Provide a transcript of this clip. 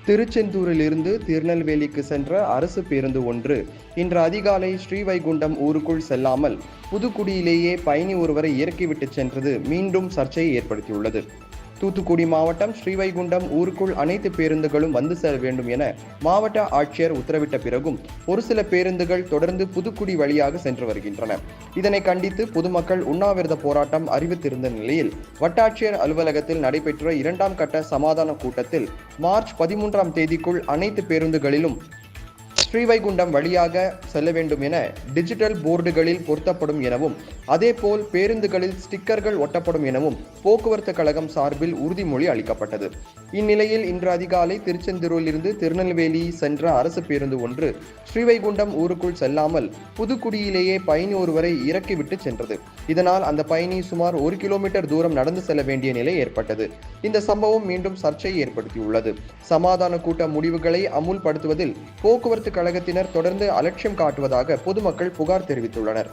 திருச்செந்தூரிலிருந்து திருநெல்வேலிக்கு சென்ற அரசு பேருந்து ஒன்று இன்று அதிகாலை ஸ்ரீவைகுண்டம் ஊருக்குள் செல்லாமல் புதுக்குடியிலேயே பயணி ஒருவரை இறக்கிவிட்டு சென்றது மீண்டும் சர்ச்சையை ஏற்படுத்தியுள்ளது. தூத்துக்குடி மாவட்டம் ஸ்ரீவைகுண்டம் ஊருக்குள் அனைத்து பேருந்துகளும் வந்து செல்ல வேண்டும் என மாவட்ட ஆட்சியர் உத்தரவிட்ட பிறகும் ஒரு சில பேருந்துகள் தொடர்ந்து புதுக்குடி வழியாக சென்று வருகின்றன. இதனை கண்டித்து பொதுமக்கள் உண்ணாவிரத போராட்டம் அறிவித்திருந்த நிலையில் வட்டாட்சியர் அலுவலகத்தில் நடைபெற்ற 2ஆம் கட்ட சமாதான கூட்டத்தில் மார்ச் 13ஆம் தேதிக்குள் அனைத்து பேருந்துகளிலும் ஸ்ரீவைகுண்டம் வழியாக செல்ல வேண்டும் என டிஜிட்டல் போர்டுகளில் பொருத்தப்படும் எனவும் அதேபோல் பேருந்துகளில் ஸ்டிக்கர்கள் ஒட்டப்படும் எனவும் போக்குவரத்து கழகம் சார்பில் உறுதிமொழி அளிக்கப்பட்டது. இந்நிலையில் இன்று அதிகாலை திருச்செந்தூரிலிருந்து திருநெல்வேலி சென்ற அரசு பேருந்து ஒன்று ஸ்ரீவைகுண்டம் ஊருக்குள் செல்லாமல் புதுக்குடியிலேயே பயணி ஒருவரை இறக்கிவிட்டு சென்றது. இதனால் அந்த பயணி சுமார் 1 கிலோமீட்டர் தூரம் நடந்து செல்ல வேண்டிய நிலை ஏற்பட்டது. இந்த சம்பவம் மீண்டும் சர்ச்சையை ஏற்படுத்தியுள்ளது. சமாதான கூட்ட முடிவுகளை அமுல்படுத்துவதில் போக்குவரத்து கழகத்தினர் தொடர்ந்து அலட்சியம் காட்டுவதாக பொதுமக்கள் புகார் தெரிவித்துள்ளனர்.